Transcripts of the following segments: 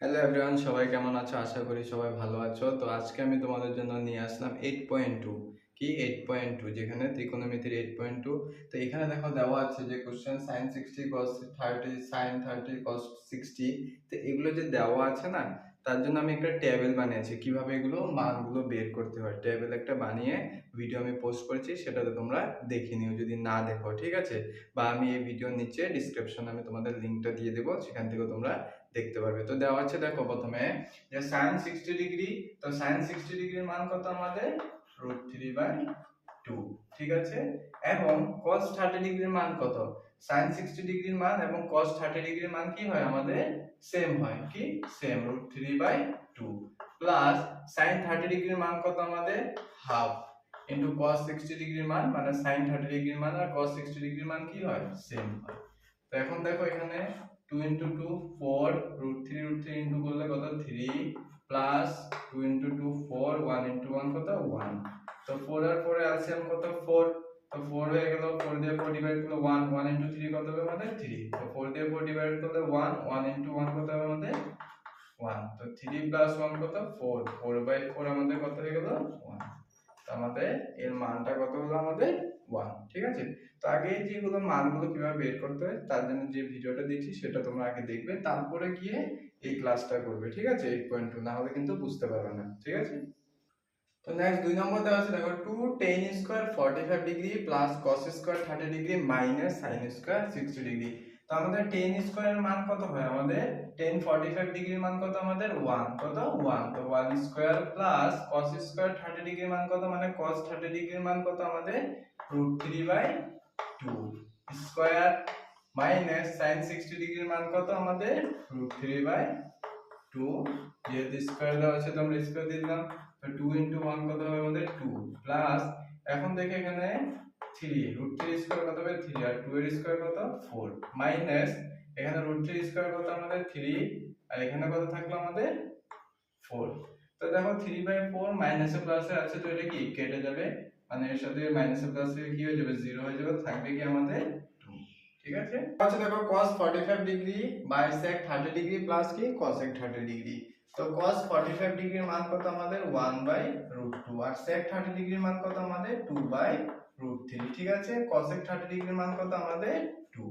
Hello everyone, সবাই কেমন আছো? আশা করি সবাই ভালো আছো। তো আজকে আমি তোমাদের জন্য নিয়ে আসলাম 8.2। কি 8.2, যেখানে ত্রিকোণমিতির 8.2। তো এখানে দেখো দেওয়া আছে যে question sin 60 cos 30 sin 30 cos 60। তো এগুলো যে দেওয়া আছে না, তার জন্য আমি একটা টেবিল বানিয়েছি কিভাবে এগুলো মানগুলো বের করতে হয়। টেবিল একটা বানিয়ে ভিডিও আমি পোস্ট করেছি, সেটাতে তোমরা দেখে নিও যদি না দেখো, ঠিক আছে? বা আমি এই ভিডিওর নিচে ডিসক্রিপশনে আমি তোমাদের লিঙ্কটা দিয়ে দেবো, সেখান থেকে তোমরা দেখতে পারবে। তো দেওয়া আছে দেখো প্রথমে যে sin 60 ডিগ্রি। তো sin 60 ডিগ্রির মান কত আমাদের? √3/2, ঠিক আছে? এবং cos 30 ডিগ্রির মান কত? sin 60 ডিগ্রির মান এবং cos 30 ডিগ্রির মান কি হয় আমাদের? সেম হয়। কি সেম, √3/2 প্লাস sin 30 ডিগ্রির মান কত আমাদের? হাফ ইনটু cos 60 ডিগ্রির মান, মানে sin 30 ডিগ্রির মান আর cos 60 ডিগ্রির মান কি হয়? সেম হয়। তো এখন দেখো এখানে 2 into 2 4, √3 ইনটু করলে কত? 3 প্লাস 2 into 2 4, 1 into 1 কত? 1। তো 4 আর 4 এর এলসিএম কত? 4। তো 4 হয়ে গেল, 4 দিয়ে 4 ডিভাইড করলে 1, 1 into 3 কত হবে আমাদের? 3। তো 4 দিয়ে 4 ডিভাইড করলে 1, 1 into 1 কত হবে আমাদের? 1। তো 3 প্লাস 1 কত? 4, 4/4 আমাদের কত হয়ে গেল? 1। তো আমাদের এর মানটা কত হলো আমাদের? 1, ঠিক আছে? তো আগে যেগুলো মানগুলো কিভাবে বের করতে হয় তার জন্য যে ভিডিওটা দিচ্ছি সেটা তোমরা আগে দেখবে, তারপরে গিয়ে এই ক্লাসটা করবে, ঠিক আছে? 8.2 না হলে কিন্তু বুঝতে পারবে না, ঠিক আছে? তো নেক্সট 2 নম্বর দেওয়া আছে দেখো 2 tan square 45 degree plus cos square 30 degree minus sin square 60 degree. তো আমাদের tan স্কয়ারের মান কত হয় আমাদের? tan 45 ডিগ্রির মান কত আমাদের? 1। কত? 1। তো 1 স্কয়ার প্লাস cos স্কয়ার 30 ডিগ্রির মান কত, মানে cos 30 ডিগ্রির মান কত আমাদের? √3/2 স্কয়ার মাইনাস sin 60 ডিগ্রির মান কত আমাদের? √3/2। যেহেতু স্কয়ার দেওয়া আছে তো আমরা স্কয়ার দিয়ে দিলাম। তো 2 into 1 কত হবে আমাদের? 2 প্লাস, এখন দেখো এখানে 3, √3 স্কয়ার কত হবে? 3 আর 2 এর স্কয়ার কত? 4 মাইনাস এখানে √3 স্কয়ার কত আমাদের? 3 আর এখানে কত থাকলো আমাদের? 4। তো দেখো 3/4 মাইনাসে প্লাসে আছে, তো এটা কি কেটে যাবে, মানে এর সাথে মাইনাসে প্লাসে কি হয়ে যাবে? 0 হয়ে যাবে, থাকবে কি আমাদের? 2, ঠিক আছে? আচ্ছা দেখো cos 45 degree by sec 30 degree plus কি cosec 30 ডিগ্রি। তো cos 45 ডিগ্রির মান কত আমাদের? 1/√2 আর sec 30 ডিগ্রির মান কত আমাদের? 2/√3, ঠিক আছে? cosec 30 ডিগ্রির মান কত আমাদের? 2।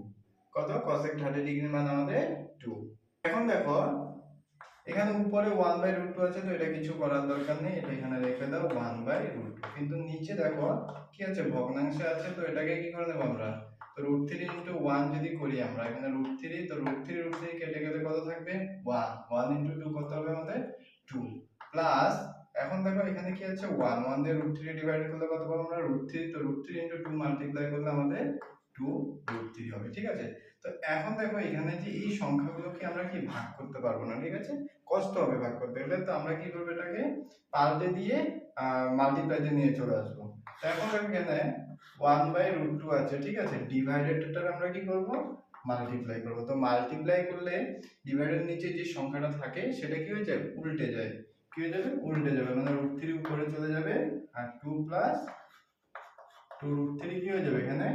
কত? cosec 30 ডিগ্রির মান আমাদের 2। এখন দেখো এখানে উপরে 1/√2 আছে, তো এটা কিছু করার দরকার নেই, এটা এখানে রেখে দাও 1/√2। কিন্তু নিচে দেখো কি আছে? ভগ্নাংশে আছে, তো এটাকে কি করে নেব আমরা? তো √3 into 1 যদি করি আমরা, এখানে √3, তো √3 কেটে গেলে কত থাকবে? 1। 1 into 2 কত হবে আমাদের? 2 প্লাস, এখন দেখো এখানে কি আছে? 1, 1 দিয়ে √3 ডিভাইড করলে কত পাবো আমরা? √3। তো √3 into 2 মাল্টিপ্লাই করলে আমাদের 2√3 হবে, ঠিক আছে? তো এখন দেখো এখানে যে এই সংখ্যাগুলোকে আমরা কি ভাগ করতে পারবো না, ঠিক আছে? কষ্ট হবে ভাগ করতে গেলে, তো আমরা কি করবো? এটাকে পাল্টে দিয়ে মাল্টিপ্লাইতে নিয়ে চলে আসবো। তো এখন দেখো এখানে 1/√2 আছে, ঠিক আছে? ডিভাইডেডটা আমরা কি করব? মাল্টিপ্লাই করব। তো মাল্টিপ্লাই করলে ডিভাইডের নিচে যে সংখ্যাটা থাকে সেটা কি হয়ে যায়? উল্টে যায়। কি হয়ে যাবে? উল্টে যাবে, মানে √3 উপরে চলে যাবে আর 2 প্লাস 2√3 কি হয়ে যাবে? এখানে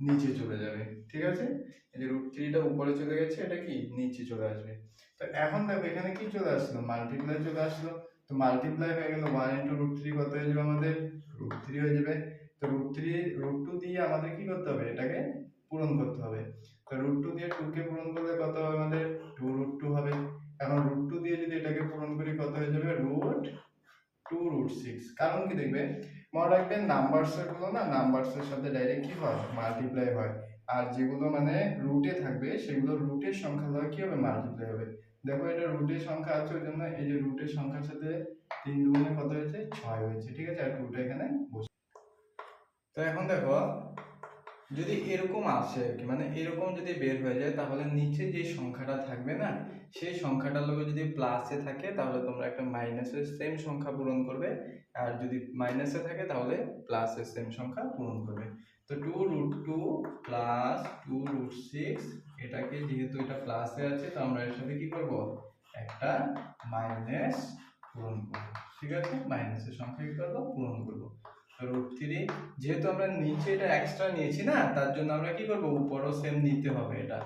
নিচে চলে যাবে, ঠিক আছে? এই যে √3টা উপরে চলে গেছে, এটা কি নিচে চলে আসবে। তো এখন দেখো এখানে কি চলে আসলো? মাল্টিপ্লাই চলে আসলো। তো মাল্টিপ্লাই হয়ে গেল 1 into √3 কত হয়ে যাবে আমাদের? √3 হয়ে যাবে। তো √2 দিয়ে আমাদের কি করতে হবে? এটাকে পূরণ করতে হবে। তো √2 দিয়ে 2 কে পূরণ করলে কত হবে আমাদের? 2√2 হবে। এখন √2 দিয়ে যদি এটাকে পূরণ করি কত হয়ে যাবে? √2√6। কারণ কি দেখবে, মনে রাখবেন নাম্বারসের গুলো না, নাম্বারসের সাথে ডাইরেক্ট কি হয়? মাল্টিপ্লাই হয়। আর যেগুলো মানে রুটে থাকবে সেগুলো রুটের সংখ্যা দ্বারা কি হবে? মাল্টিপ্লাই হবে। দেখো এটা রুটের সংখ্যা আছে, ওই জন্য এই যে রুটের সংখ্যার সাথে 3 দুগুণে কত হয়েছে? 6 হয়েছে, ঠিক আছে? আর 2টা এখানে বসে। তো এখন দেখো যদি এরকম আসে আর কি, মানে এরকম যদি বের হয়ে যায়, তাহলে নিচে যে সংখ্যাটা থাকবে না, সেই সংখ্যাটার লগে যদি প্লাসে থাকে তাহলে তোমরা একটা মাইনাসের সেম সংখ্যা পূরণ করবে, আর যদি মাইনাসে থাকে তাহলে প্লাসের সেম সংখ্যা পূরণ করবে। তো 2√2 প্লাস 2√6, এটাকে যেহেতু এটা প্লাসে আছে তো আমরা এর সাথে কি করব? একটা মাইনাস পূরণ করব, ঠিক আছে? মাইনাসের সংখ্যা কি করব? পূরণ করব। √3, যেহেতু আমরা নিচে এটা এক্সট্রা নিয়েছি না, তার জন্য আমরা কি করব? উপরও সেম নিতে হবে, এটা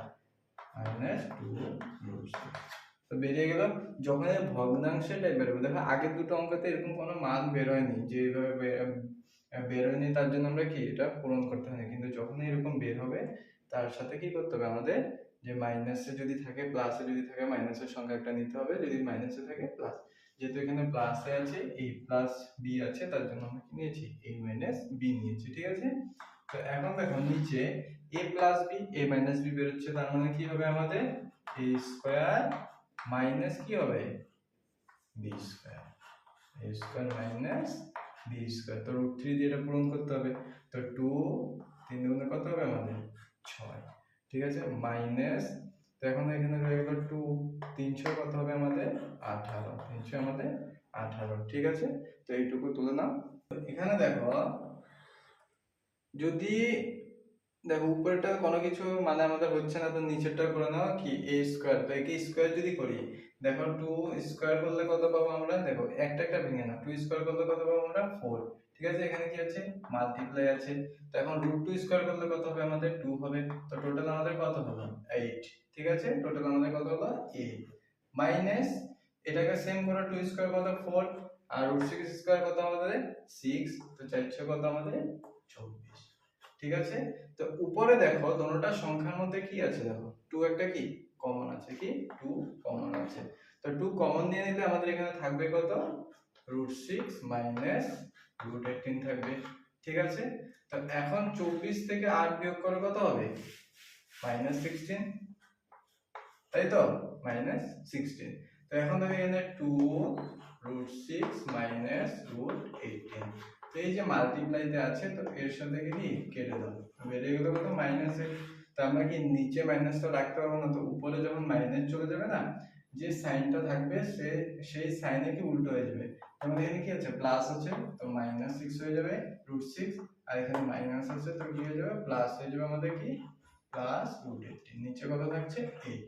-2√6। বেরিয়ে গেল। যখন এই ভগ্নাংশের টাইপ বেরোবে, দেখো আগের দুটো অঙ্কতে এরকম কোনো মান বেরোয়নি, যে এইভাবে বেরোয়নি, তার জন্য আমরা কি এটা পূরণ করতে হয়, কিন্তু যখন এরকম বের হবে তার সাথে কি করতে হবে আমাদের, যে মাইনাসে যদি থাকে প্লাসে যদি থাকে মাইনাসের সংখ্যা একটা নিতে হবে, যদি মাইনাসে থাকে প্লাস। যেহেতু এখানে প্লাসে আছে a প্লাস b আছে, তার জন্য আমরা কি নিয়েছি a মাইনাস b নিয়েছি, ঠিক আছে। তো এখন দেখো নিচে a plus b a minus b বেরোচ্ছে, তার মানে কি হবে আমাদের a স্কয়ার মাইনাস কি হবে b square, a square minus b square. তো √3 দিয়ে এটা পূরণ করতে হবে, তো 2 3 দুগুণে কত হবে আমাদের 6, ঠিক আছে, মাইনাস, তো এখন এখানে রয়ে গেল 2 300 কত হবে আমাদের 18, 300 আমাদের 18, ঠিক আছে। তো এইটুকু তুলে নাও। এখানে দেখো যদি দেখো উপরেরটা কোনো কিছু মানে আমাদের হচ্ছে না, তো নিচেরটা করে নাও কি a স্কয়ার, তো একে স্কয়ার যদি করি, দেখো 2 স্কয়ার করলে কত পাবো আমরা, দেখো একটা একটা ভেঙে না, 2 স্কয়ার করলে কত পাবো আমরা 4, ঠিক আছে। এখানে কি আছে মাল্টিপ্লাই আছে, তো এখন √2 স্কয়ার করলে কত হবে আমাদের 2 হবে, তো টোটাল আমাদের কত হলো 8, ঠিক আছে, টোটাল আমাদের কত হলো 8 মাইনাস, এটাকে সেম করে 2 স্কয়ার কত 4, আর √6 স্কয়ার কত আমাদের 6, তো 400 কত আমাদের 24, ঠিক আছে। তো উপরে দেখো দোনোটা সংখ্যার মধ্যে কি আছে, দেখো 2 একটা কি কমন আছে, কি 2 কমন আছে, তো 2 কমন নিয়ে নিলে আমাদের এখানে থাকবে কত √6 মাইনাস √18 থাকবে, ঠিক আছে। তো এখন 24 থেকে 8 বিয়োগ করে কত হবে -16, তাই তো -16। তো এখন দেখো এখানে 2 √6 মাইনাস √18, তো এই যে মাল্টিপ্লাইতে আছে, তো এর সাথে কি কেটে দাও, তো বেরিয়ে গেল কত -8। তো আমরা কি নিচে মাইনাসটা রাখতে পারবো না, তো উপরে যখন মাইনাস চলে যাবে না, যে সাইনটা থাকবে সেই সাইনে কি উল্টো হয়ে যাবে, আমাদের এখানে কি আছে প্লাস আছে, তো -6 হয়ে যাবে √6, আর এখানে মাইনাস আছে, তো কি হয়ে যাবে প্লাস হয়ে যাবে আমাদের কি প্লাস √18, নিচে কত থাকছে 8।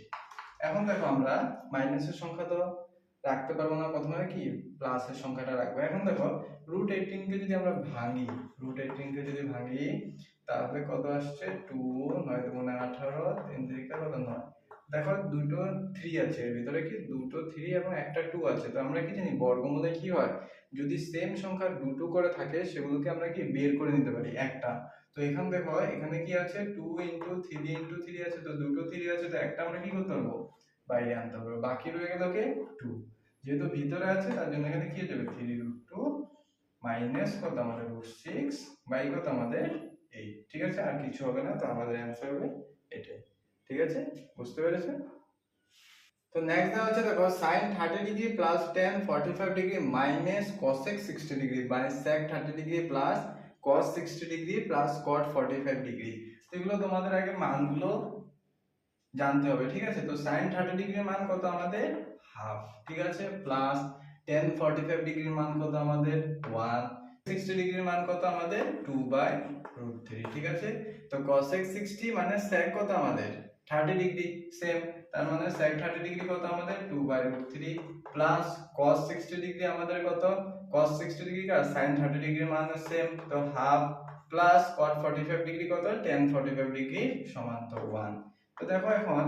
এখন দেখো আমরা মাইনাসের সংখ্যা তো রাখতে পারবো না, প্রথমে কি প্লাসের সংখ্যাটা রাখবো। এখন দেখো √18 কে যদি আমরা ভাঙি, √18 কে যদি ভাঙি, তাহলে কত আসছে 2 9 দুগুণে 18, 3 3 কত 9, দেখো দুটো 3 আছে এর ভিতরে, কি দুটো 3 এবং একটা 2 আছে, তো আমরা কি জানি বর্গমূলে কি হয়, যদি সেম সংখ্যা দুটো করে থাকে সেগুলোকে আমরা কি বের করে নিতে পারি একটা। তো এখান দেখো এখানে কি আছে 2 3 3 আছে, তো দুটো 3 আছে, তো একটা আমরা কি করতে পারবো বাইরে আনতে পারবো, বাকি রয়ে গেল কি 2, যেহেতু ভিতরে আছে তার জন্য এখানে কি হয়ে যাবে 3√2 মাইনাস কত আমাদের √6 বাই কত আমাদের 8, ঠিক আছে, আর কিছু হবে না, তো আমাদের অ্যান্সার হবে এটাই, ঠিক আছে, বুঝতে পেরেছো। তো নেক্সট দেওয়া হচ্ছে দেখো sin 30 degree plus tan 45 degree minus cosec 60 degree মানে sec 30 degree plus cos 60 degree plus cot 45 degree, তো এগুলো তোমাদের আগে মানগুলো জানতে হবে, ঠিক আছে। তো sin 30 ডিগ্রির মান কত আমাদের হাফ, ঠিক আছে, প্লাস tan 45 ডিগ্রির মান কত আমাদের 1, 60 ডিগ্রির মান কত আমাদের 2/√3, ঠিক আছে। তো cosec 60 মানে sec কত আমাদের 30 ডিগ্রি সেম, তার মানে sec 30 ডিগ্রি কত আমাদের 2/√3 প্লাস cos 60 ডিগ্রি আমাদের কত, cos 60 ডিগ্রি আর sin 30 ডিগ্রির মান সেম, তো হাফ প্লাস cot 45 ডিগ্রি কত tan 45 ডিগ্রি সমান তো 1। তো দেখো এখন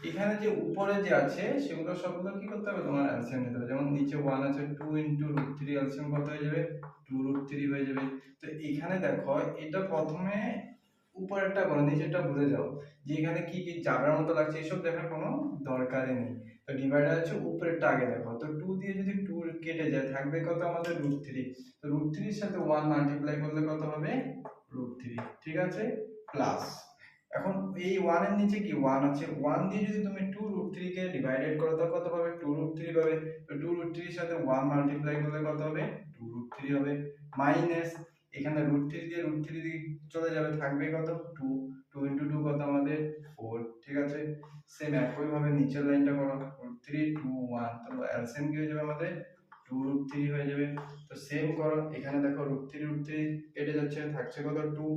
এখানে যে উপরে যে আছে সেগুলো সবগুলো কি করতে হবে তোমার এলসিএম নিতে হবে, যেমন নিচে 1 আছে 2 √3 এলসিএম কত হয়ে যাবে 2√3 হয়ে যাবে। তো এখানে দেখো এটা প্রথমে উপরেরটা করো নিচেরটা ভুলে যাও, যে এখানে কি কি চাপের মতো লাগছে এসব দেখার কোনো দরকারই নেই। তো ডিভাইডার আছে উপরেরটা আগে দেখো, তো 2 দিয়ে যদি 2 কেটে যায় থাকবে কত আমাদের √3, তো √3 এর সাথে 1 মাল্টিপ্লাই করলে কত হবে √3, ঠিক আছে, প্লাস এখন এই 1 এর নিচে কি 1 আছে, 1 দিয়ে যদি তুমি 2√3 কে ডিভাইডেড করো তো কত পাবে 2√3 পাবে, তো 2√3 এর সাথে 1 মাল্টিপ্লাই করলে কত হবে 2√3 হবে, মাইনাস এখানে √3 দিয়ে √3 দিয়ে চলে যাবে থাকবে কত 2, 2 2 কত আমাদের 4, ঠিক আছে। সেম একই ভাবে নিচের লাইনটা করো √3 2 1, তো এলসিএম কি হয়ে যাবে আমাদের 2√3 হয়ে যাবে। তো সেম করো এখানে দেখো √3 কেটে যাচ্ছে থাকছে কত 2,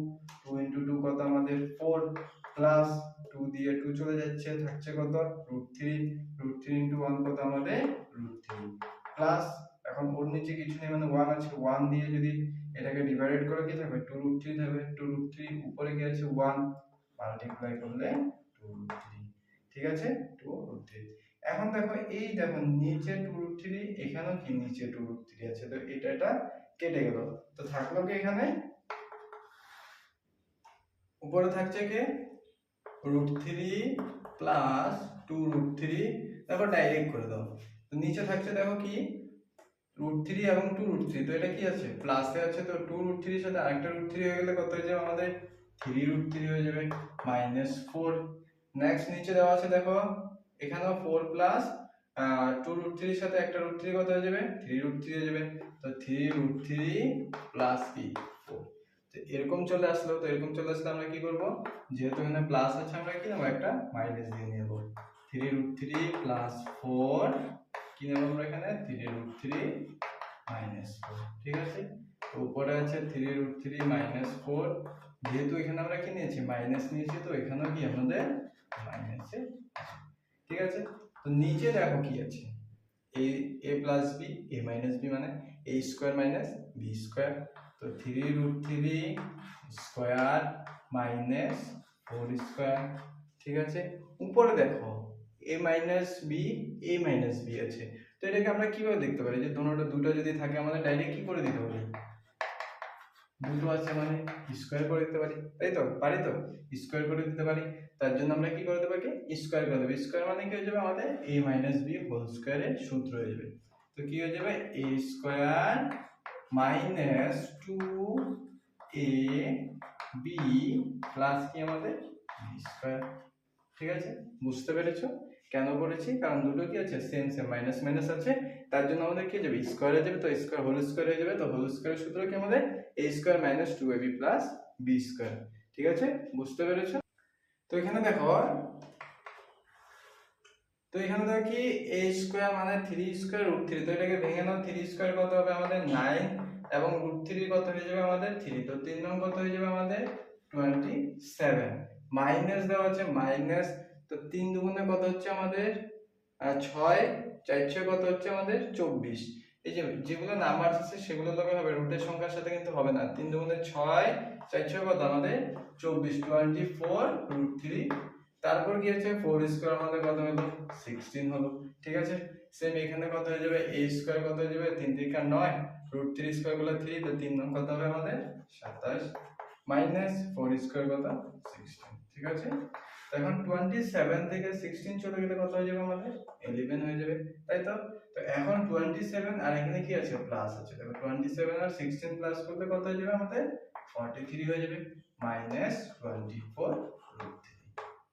2 2 কত আমাদের 4 প্লাস 2 দিয়ে 2 চলে যাচ্ছে থাকছে কত √3, √3 1 কত আমাদের √3 প্লাস এখন ওর নিচে কিছু নেই মানে 1 আছে, 1 দিয়ে যদি এটাকে ডিভাইডেড করে কি থাকবে 2√3 থাকবে, 2√3 উপরে কি আছে 1 মাল্টিপ্লাই করলে 2√3, ঠিক আছে 2√3। এখন দেখো এই দেখো নিচে 2√3, এখানেও কি নিচে 2√3 আছে, তো এটা কেটে গেল, তো থাকলো কি এখানে উপরে থাকছে কি √3 প্লাস 2√3, দেখো ডাইরেক্ট করে দাও, তো নিচে থাকছে দেখো কি √3 এবং 2√3, তো এটা কি আছে প্লাসে আছে, তো 2√3 এর সাথে আরেকটা √3 হয়ে গেলে কত হয়ে যাবে আমাদের 3√3 হয়ে যাবে -4। নেক্সট নিচে দেওয়া আছে দেখো এখানেও 4 প্লাস 2√3 এর সাথে একটা √3 কত হয়ে যাবে 3√3 হয়ে যাবে, তো 3√3 প্লাস কি 4। তো এরকম চলে আসলো, তো এরকম চলে আসলে আমরা কি করব, যেহেতু এখানে প্লাস আছে আমরা কি নেব একটা মাইনাস দিয়ে নেব, 3√3 প্লাস 4 কি নেব আমরা এখানে 3√3 -4, ঠিক আছে। তো উপরে আছে 3√3 -4, যেহেতু এখানে আমরা কি নিয়েছি মাইনাস নিয়েছি, তো এখানেও কি আমাদের মাইনাসে, ঠিক আছে। তো নিচে দেখো কি আছে a plus b, a minus b মানে a square minus b square, তো 3√3 স্কয়ার মাইনাস 4 স্কয়ার, ঠিক আছে। উপরে দেখো a minus b, a minus b আছে, তো এটাকে আমরা কিভাবে দেখতে পারি, যে দুটো যদি থাকে আমাদের ডাইরেক্ট কি করে দিতে পারি, দুটো আছে মানে স্কয়ার করে দিতে পারি, তাই তো পারি, তো স্কয়ার করে দিতে পারি, তার জন্য আমরা কি করে দেব, কি স্কয়ার করে দেব, স্কয়ার মানে কি হয়ে যাবে আমাদের a মাইনাস b হোল স্কয়ারের সূত্র হয়ে যাবে, তো কি হয়ে যাবে a square minus 2ab plus কি আমাদের b স্কয়ার, ঠিক আছে। বুঝতে পেরেছো কেন করেছি, কারণ দুটো কি আছে সেম সেম মাইনাস মাইনাস আছে, তার জন্য আমাদের কি যাবে স্কয়ার হয়ে যাবে, তো স্কয়ার হোল স্কয়ার হয়ে যাবে, তো হোল স্কয়ারের সূত্র কি আমাদের a square minus 2ab plus b square, ঠিক আছে। বুঝতে পেরেছো, তো এখানে দেখো কি a স্কয়ার মানে 3 স্কয়ার √3, তো এটাকে ভেঙে নাও, 3 স্কয়ার কত হবে আমাদের 9 এবং √3 কত হয়ে যাবে আমাদের 3, তো 3 নং কত হয়ে যাবে আমাদের 27, মাইনাস দেওয়া আছে মাইনাস, তো 3 দুগুণে কত হচ্ছে আমাদের 6, 4 6 কত হচ্ছে আমাদের 24, এই যে যেগুলো নাম্বার আছে সেগুলো লগে হবে, রুটের সংখ্যার সাথে কিন্তু হবে না, 3 দুগুণে 6, 4 6 কত আমাদের 24, 24√3, তারপর কি হচ্ছে 4 স্কয়ার আমাদের কত হলো 16 হলো, ঠিক আছে। সেম এখানে কত হয়ে যাবে a স্কয়ার কত হয়ে যাবে 3 3 9, √3 স্কয়ার গুলো 3, তো 3 নং কত হবে আমাদের 27 মাইনাস 4 স্কয়ার কত 16, ঠিক আছে। এখন 27 থেকে 16 চলে গেলে কত হয়ে যাবে আমাদের 11 হয়ে যাবে, তাই তো। তো এখন 27 আর এখানে কি আছে প্লাস আছে, দেখো 27 আর 16 প্লাস করলে কত হয়ে যাবে আমাদের 43 হয়ে যাবে -24√3,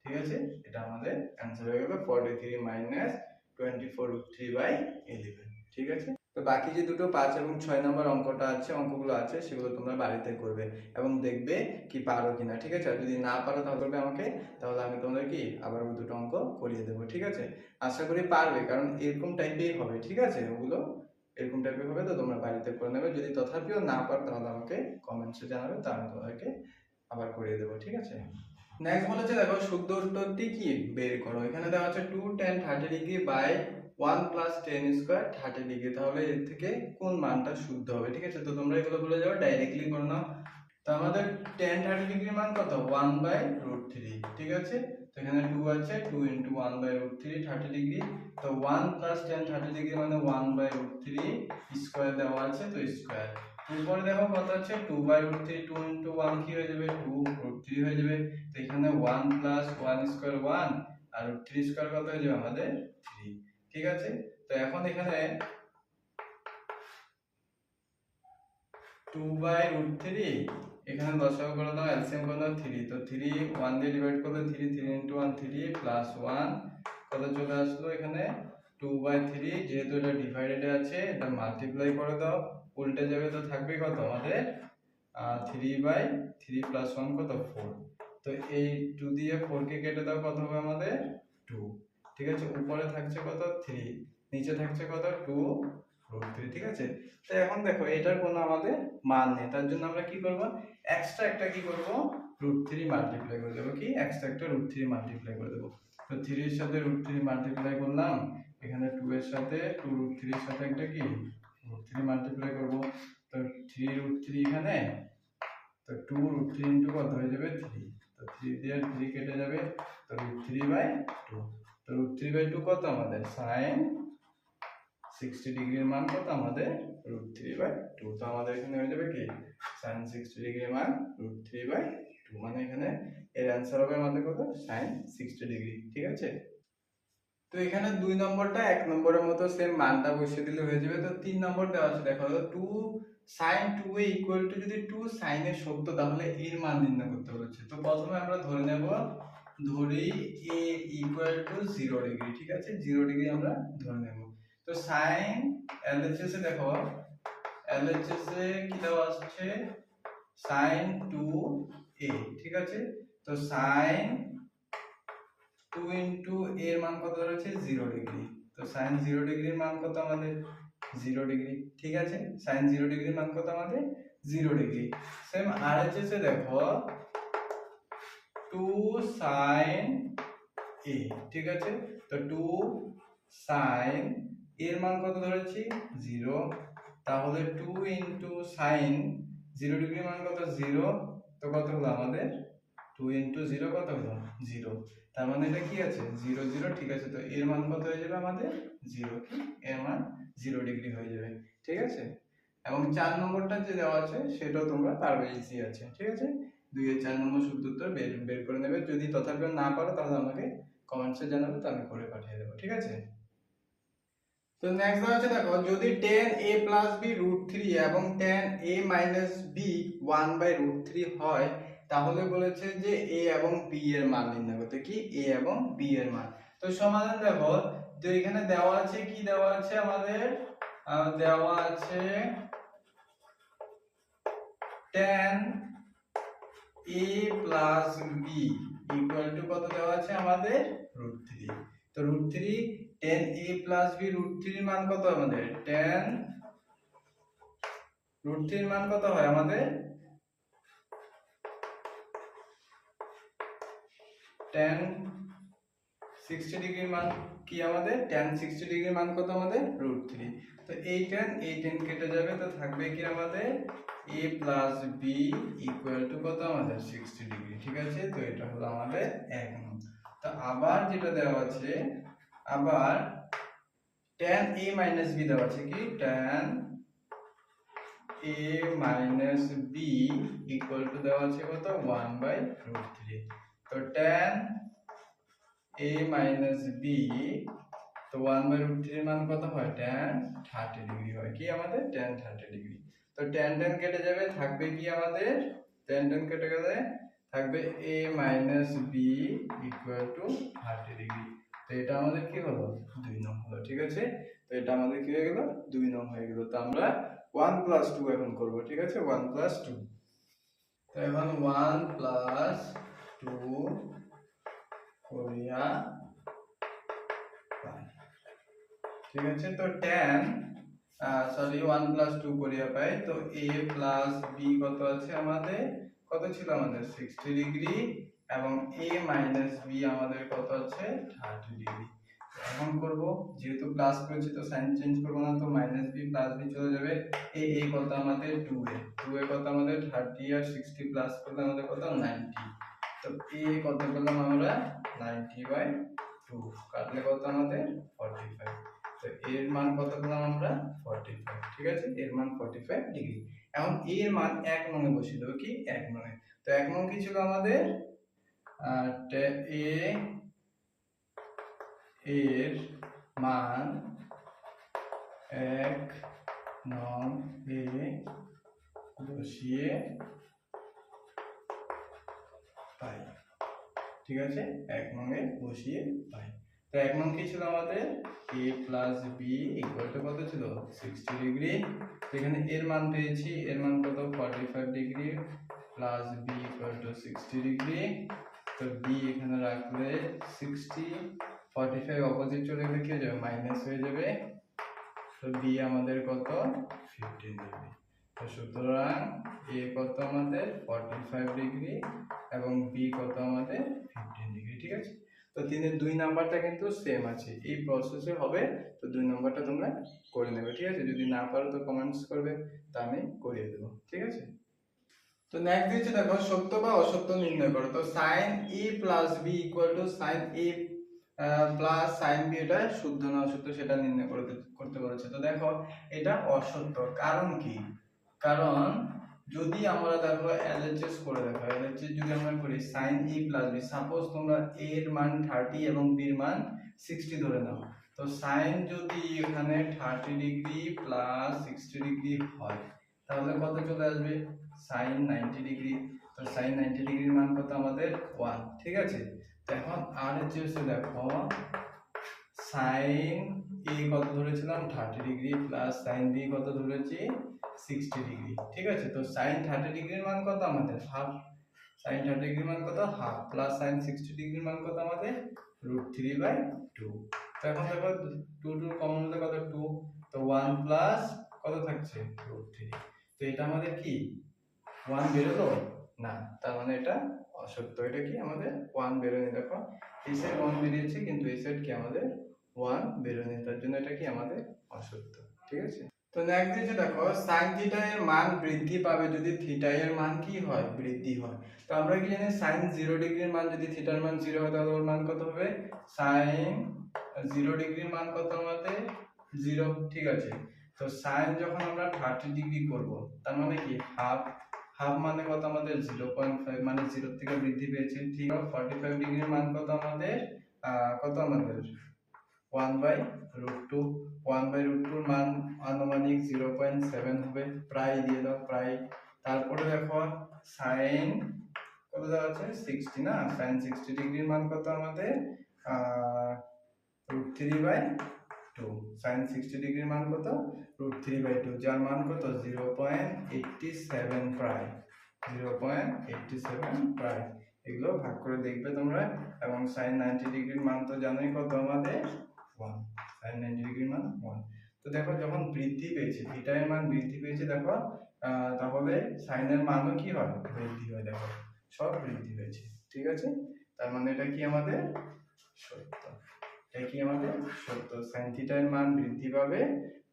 ঠিক আছে। এটা আমাদের অ্যানসার হয়ে গেল 43 -24√3/11, ঠিক আছে। তো বাকি যে দুটো 5 এবং 6 নম্বর অঙ্কটা আছে, অঙ্কগুলো আছে সেগুলো তোমরা বাড়িতে করবে এবং দেখবে কি পারো কিনা, ঠিক আছে। আর যদি না পারো তাহলে বলবে আমাকে, তাহলে আমি তোমাদের কি আবার ওই দুটো অঙ্ক করিয়ে দেবো, ঠিক আছে। আশা করি পারবে, কারণ এরকম টাইপেই হবে, ঠিক আছে, ওগুলো এরকম টাইপের হবে, তো তোমরা বাড়িতে করে নেবে। যদি তথাপিও না পারো তাহলে আমাকে কমেন্টসে জানাবে, তা আমি তোমাদেরকে আবার করিয়ে দেবো, ঠিক আছে। নেক্সট বলেছে দেখো শুদ্ধ উত্তরটি কি বের করো, এখানে দেওয়া আছে 2 tan 30 degree by 1 plus 10 square 30 degree, তাহলে এর থেকে কোন মানটা শুদ্ধ হবে, ঠিক আছে। তো তোমরা এগুলো বলে যাও, ডাইরেক্টলি করে নাও। তো আমাদের tan 30 ডিগ্রির মান কত 1/√3, ঠিক আছে। তো এখানে 2 আছে, 2 * 1/√3 30 ডিগ্রি, তো 1 প্লাস tan 30 ডিগ্রি মানে 1/√3 স্কয়ার দেওয়া আছে, তো স্কয়ার। এরপরে দেখো কত আছে 2/√3, 2 * 1 কি হয়ে যাবে 2√3 হয়ে যাবে, তো এখানে 1 প্লাস 1 স্কয়ার 1 আর √3 স্কয়ার কত হয়ে যাবে আমাদের 3, ঠিক আছে। তো এখন এখানে 2/√3, এখানে দশমিক করে দাও, এলসিএম করে দাও 3, তো 3 1 দিয়ে ডিভাইড করলে 3, 3 * 1 3 প্লাস 1 কত চলে আসলো এখানে 2/3, যেহেতু এটা ডিভাইডেড আছে এটা মাল্টিপ্লাই করে দাও, উল্টে যাবে, তো থাকবে কত আমাদের 3/3 প্লাস 1 কত 4, তো এই 2 দিয়ে 4 কে কেটে দাও, কত হবে আমাদের 2, ঠিক আছে। উপরে থাকছে কত 3, নিচে থাকছে কত 2√3, ঠিক আছে। তো এখন দেখো এটার কোনো আমাদের মান নেই, তার জন্য আমরা কি করব, এক্সট্রা একটা কি করব √3 মাল্টিপ্লাই করে দেব, কি এক্সট্রা একটা √3 মাল্টিপ্লাই করে দেব, তো 3 এর সাথে √3 মাল্টিপ্লাই করলাম, এখানে 2 এর সাথে 2√3 এর সাথে একটা কি √3 মাল্টিপ্লাই করব, তো 3√3 এখানে, তো 2√3 * কত হয়ে যাবে 3, তো 3 দিয়ে 3 কেটে যাবে, তো √3/2, তো √3/2 কত আমাদের sin 60 ডিগ্রির মান কত আমাদের √3/2। তো আমাদের এখানে হয়ে যাবে কি sin 60 ডিগ্রির মান √3/2, মানে এখানে এর অ্যান্সার হবে আমাদের কত sin 60 ডিগ্রি। ঠিক আছে, তো এখানে 2 নম্বরটা 1 নম্বরের মতো সেম মানটা বসিয়ে দিলে হয়ে যাবে। তো 3 নম্বর দেওয়া আছে, দেখো 2 sin 2a ইকুয়াল টু, যদি 2 sin এর সত্য তাহলে এর মান নির্ণয় করতে বলেছে। তো প্রথমে আমরা ধরে নেব, ধরি a ইকুয়াল টু 0 ডিগ্রি। ঠিক আছে, 0 ডিগ্রি আমরা ধরে নেব। তো sin LHS এ দেখো, LHS এ কি দেওয়া আছে sin 2a। ঠিক আছে, তো sin 2 ইনটু এর মান কত ধরেছে 0 ডিগ্রি। তো sin 0 ডিগ্রির মান কত আমাদের 0 ডিগ্রি। ঠিক আছে, sin 0 ডিগ্রির মান কত আমাদের 0 ডিগ্রি। সেম RHS এ দেখো 2 sin a। ঠিক আছে, তো 2 sin এর মান কত ধরেছি 0, তাহলে 2 ইনটু sin 0 ডিগ্রির মান কত 0, তো কত হলো আমাদের 2 ইনটু 0 কত হলো 0, তার মানে এটা কি আছে 0 0। ঠিক আছে, তো এর মান কত হয়ে যাবে আমাদের 0, কি এর মান 0 ডিগ্রি হয়ে যাবে। ঠিক আছে, এবং 4 নম্বরটা যে দেওয়া আছে সেটাও তোমরা পারবে, ইজি আছে। ঠিক আছে, 2 এর 4 নম্বর সূত্র উত্তর বের করে নেবে। যদি তথাপিও না পারো তাহলে আমাকে কমেন্টসে জানাবে, তো আমি করে পাঠিয়ে দেবো। ঠিক আছে, তো নেক্সট দেওয়া আছে দেখো, যদি tan a প্লাস b √3 এবং tan a মাইনাস b 1/√3 হয়, তাহলে বলেছে যে a এবং b এর মান নির্ণয় করতে। কি a এবং b এর মান। তো সমাধান দেখো, তো এখানে দেওয়া আছে, কি দেওয়া আছে আমাদের দেওয়া আছে tan a plus b equal two কত দেওয়া আছে আমাদের √3। তো √3 tan a প্লাস b √3 এর মান কত আমাদের tan √3 এর মান কত হয় আমাদের tan 60 ডিগ্রির মান কি আমাদের tan 60 ডিগ্রির মান কত আমাদের √3। তো এই tan কেটে যাবে, তো থাকবে কি আমাদের a plus b equal two কত আমাদের 60 ডিগ্রি। ঠিক আছে, তো এটা হলো আমাদের 1 নং। তো আবার যেটা দেওয়া আছে, আবার tan a মাইনাস b দেওয়া আছে, কি tan a minus b equal two দেওয়া আছে কত 1/√3। তো tan a মাইনাস b, তো 1/√3 এর মান কত হয় tan 30 ডিগ্রি হয়, কি আমাদের tan 30 ডিগ্রি। তো tan কেটে যাবে, থাকবে কি আমাদের tan কেটে গেলে থাকবে a minus b equal two 30 degree. তো এটা আমাদের কি হলো 2 নং হলো। ঠিক আছে, তো এটা আমাদের কি হয়ে গেল 2 নং হয়ে গেল। তো আমরা 1 প্লাস 2 এখন করব। ঠিক আছে, 1 প্লাস 2। তো এখন 1 প্লাস 2 করিয়া, ঠিক আছে, তো tan 1 প্লাস 2 করিয়া পাই। তো a প্লাস b কত আছে আমাদের, কত ছিল আমাদের 60 ডিগ্রি, এবং a মাইনাস b আমাদের কত আছে 30 ডিগ্রি। এখন করব, যেহেতু প্লাস করেছি তো সাইন চেঞ্জ করব না, তো মাইনাস b প্লাস b চলে যাবে। a কত আমাদের 2a কত আমাদের 30, আর 60 প্লাস করলে আমাদের কত 90। তো a কত পেলাম আমরা 90/2, কাটলে কত আমাদের 45। তো এর মান কত পেলাম আমরা 45। ঠিক আছে, এর মান 45 ডিগ্রি। এখন এর মান 1 নং এ বসিয়ে দেব, কি 1 নং এ। তো 1 নং কি ছিল আমাদের এর মান 1 নং এ বসিয়ে পাই। ঠিক আছে, 1 নং এ বসিয়ে পাই। তো 1 নং কি ছিল আমাদের a plus b equal two কত ছিল 60 ডিগ্রি। এখানে এর মান পেয়েছি, এর মান কত 45 degree, plus b equal two 60 degree. তো b এখানে রাখলে 60, 45 অপোজিট চলে গেলে কি হয়ে যাবে মাইনাস হয়ে যাবে। তো b আমাদের কত 15 ডিগ্রি। তো সুতরাং a কত আমাদের 45 ডিগ্রি এবং b কত আমাদের 15 ডিগ্রি। ঠিক আছে, তো 3 2 নাম্বারটা কিন্তু সেম আছে, এই প্রসেসে হবে। তো 2 নাম্বারটা তোমরা করে নেবে। ঠিক আছে, যদি না পারো তো কমেন্টস করবে, তা আমি করিয়ে দেবো। ঠিক আছে, তো নেক্সট দিয়েছে দেখো, সত্য বা অসত্য নির্ণয় করো। তো sin a plus b equal to sin a plus sine B এটা শুদ্ধ না অশুদ্ধ সেটা নির্ণয় করতে বলেছে। তো দেখো এটা অসত্য, কারণ কি? কারণ যদি আমরা দেখো এলএচএস করে দেখো, এলএচএস যদি আমরা করি sin a plus B, suppose তোমরা a এর মান 30 এবং b এর মান 60 ধরে নাও, তো sin যদি এখানে 30 ডিগ্রি প্লাস 60 ডিগ্রি হয় তাহলে কত চলে আসবে? sin 90 degree. তো sin 90 ডিগ্রির মান কত আমাদের 1, ঠিক আছে। তো এখন আর হচ্ছে দেখো sin a কত ধরেছিলাম 30 ডিগ্রি প্লাস sin b কত ধরেছি 60 ডিগ্রি, ঠিক আছে। তো sin 30 ডিগ্রির মান কত আমাদের হাফ, sin 30 ডিগ্রির মান কত হাফ, প্লাস sin 60 ডিগ্রির মান কত আমাদের √3/2। তো এখন দেখো 2 কমন হলে কত 2, তো 1 প্লাস কত থাকছে √3। তো এটা আমাদের কি 1 বেরোলো না, তার মানে এটা অসত্য। এটা কি আমাদের 1 বেরোয়নি। দেখো এই সাইড 1 বেরিয়েছে কিন্তু এই সাইড কি আমাদের 1 বেরোয়নি, তার জন্য এটা কি আমাদের অসত্য, ঠিক আছে। তো নেক্সট দিয়েছে দেখো sin থিটা এর মান বৃদ্ধি পাবে যদি থিটা এর মান কি হয় বৃদ্ধি হয়। তো আমরা কি জানি sin 0 ডিগ্রির মান যদি থিটার মান 0 হয় তাহলে ওর মান কত হবে? sin 0 ডিগ্রির মান কত আমাদের 0, ঠিক আছে। তো sin যখন আমরা 30 ডিগ্রি করব তার মানে কি হাফ, হাফ মানে কত আমাদের 0.5, মানে 0 থেকে বৃদ্ধি পেয়েছে, ঠিক আছে। 45 ডিগ্রির মান কত আমাদের কত আমাদের 1/√2, 1/√2 এর মান আনুমানিক 0.7 হবে, প্রায় দিয়ে দাও প্রায়। তারপরে দেখো sin কত দেওয়া আছে 60 না, sin 60 ডিগ্রির মান কত আমাদের √3/2, sin 60 ডিগ্রির মান কত √3/2, যার মান কত 0.87 প্রায় 0.87 প্রায়। এগুলো ভাগ করে দেখবে তোমরা। এবং sin 90 ডিগ্রির মান তো জানোই কত আমাদের 1, sin 90 ডিগ্রির মান 1। তো দেখো যখন বৃদ্ধি পেয়েছে থিটা এর মান বৃদ্ধি পেয়েছে দেখো তাহলে sin এর মানও কি হয় বৃদ্ধি হয়, দেখো সব বৃদ্ধি পেয়েছে, ঠিক আছে। তার মানে এটা কি আমাদের সত্য, এটা কি আমাদের সত্য। sin থিটা এর মান বৃদ্ধি পাবে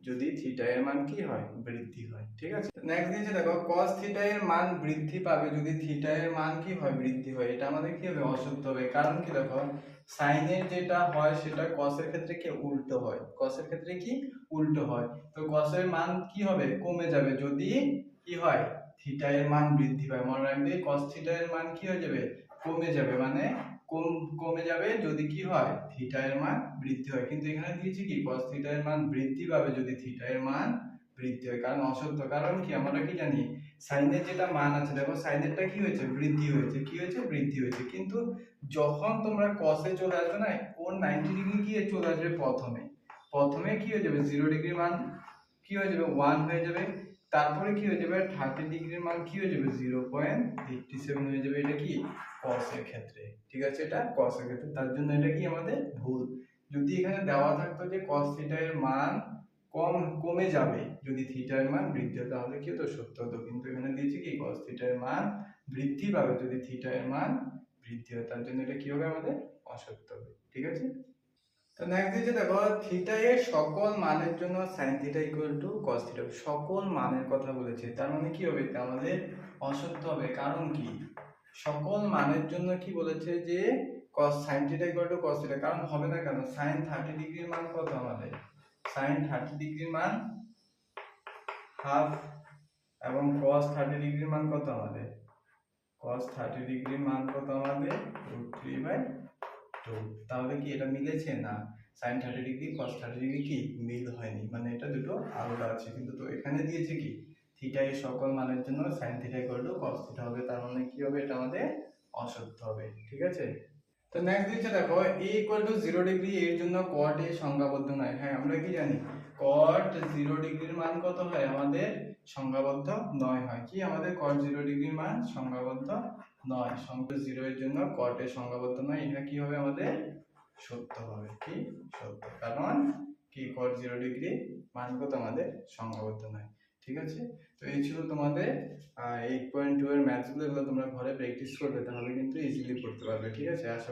যদি থিটা এর মান কি হয় বৃদ্ধি হয়, ঠিক আছে। নেক্সট দিয়েছে দেখো cos থিটা এর মান বৃদ্ধি পাবে যদি থিটা এর মান কি হয় বৃদ্ধি হয়। এটা আমাদের কি হবে অসত্য হবে, কারণ কি দেখো sin এর যেটা হয় সেটা cos এর ক্ষেত্রে কি উল্টো হয়, cos এর ক্ষেত্রে কি উল্টো হয়। তো cos এর মান কি হবে কমে যাবে যদি কি হয় থিটা এর মান বৃদ্ধি পায়। মনে রাখবে cos থিটা এর মান কি হয়ে যাবে কমে যাবে, মানে কমে যাবে যদি কি হয় থিটা এর মান বৃদ্ধি হয়। কিন্তু এখানে দিয়েছি কি cos থিটা এর মান বৃদ্ধি পাবে যদি থিটা এর মান বৃদ্ধি হয়, কারণ অসত্য। কারণ কি আমরা কি জানি sin এর যেটা মান আছে দেখো sin এরটা কি হয়েছে বৃদ্ধি হয়েছে, কি হয়েছে বৃদ্ধি হয়েছে, কিন্তু যখন তোমরা cos এ চলে আসবে না ওর 90 ডিগ্রি গিয়ে চলে আসবে প্রথমে, প্রথমে কি হয়ে যাবে 0 ডিগ্রির মান কি হয়ে যাবে 1 হয়ে যাবে, তারপরে কি হয়ে যাবে 30 ডিগ্রির মান কি হয়ে যাবে 0.87 হয়ে যাবে। এটা কি cos এর ক্ষেত্রে, ঠিক আছে, এটা cos এর ক্ষেত্রে, তার জন্য এটা কি আমাদের ভুল। যদি এখানে দেওয়া থাকতো যে cos থিটা এর মান কমে যাবে যদি থিটা এর মান বৃদ্ধি হয় তাহলে কি হতো সত্য হতো, কিন্তু এখানে দিয়েছি কি cos থিটা এর মান বৃদ্ধি পাবে যদি থিটা এর মান বৃদ্ধি হয়, তার জন্য এটা কি হবে আমাদের অসত্য হবে, ঠিক আছে। তো নেক্সট দিয়েছে দেখো থিটা এর সকল মানের জন্য sin theta equal to cos theta, সকল মানের কথা বলেছে, তার মানে কি হবে আমাদের অসত্য হবে। কারণ কি সকল মানের জন্য কি বলেছে যে cos sin theta equal to cos theta, কারণ হবে না কেন sin 30 ডিগ্রির মান কত আমাদের sin 30 ডিগ্রির মান হাফ এবং cos 30 ডিগ্রির মান কত আমাদের cos 30 ডিগ্রির মান কত আমাদের √3/2। তাহলে কি এটা মিলেছে না, sin 30 ডিগ্রি cos 30 ডিগ্রি কি মিল হয়নি, মানে এটা দুটো আলাদা আছে। কিন্তু তো এখানে দিয়েছে কি থিটা এর সকল মানের জন্য sin theta equal to cos theta হবে, তার মানে কি হবে এটা আমাদের অসত্য হবে, ঠিক আছে। তো নেক্সট দিচ্ছে দেখো a ইকুয়াল টু 0 ডিগ্রি এর জন্য cot a সংজ্ঞাবদ্ধ নয়। হ্যাঁ আমরা কি জানি cot 0 ডিগ্রির মান কত হয় আমাদের সংজ্ঞাবদ্ধ নয় হয়, কি আমাদের cot 0 ডিগ্রির মান সংজ্ঞাবদ্ধ নয়, সংখ্যা 0 এর জন্য cot a সংজ্ঞাবদ্ধ নয়, এটা কি হবে আমাদের সত্য হবে, কি সত্য, কারণ কি cot 0 ডিগ্রি মান কত আমাদের সংজ্ঞাবদ্ধ নয়, ঠিক আছে। তো এই ছিল তোমাদের 8.2 এর ম্যাথস গুলো, এগুলো তোমরা ঘরে প্র্যাকটিস করবে তাহলে কিন্তু ইজিলি করতে পারবে, ঠিক আছে। আশা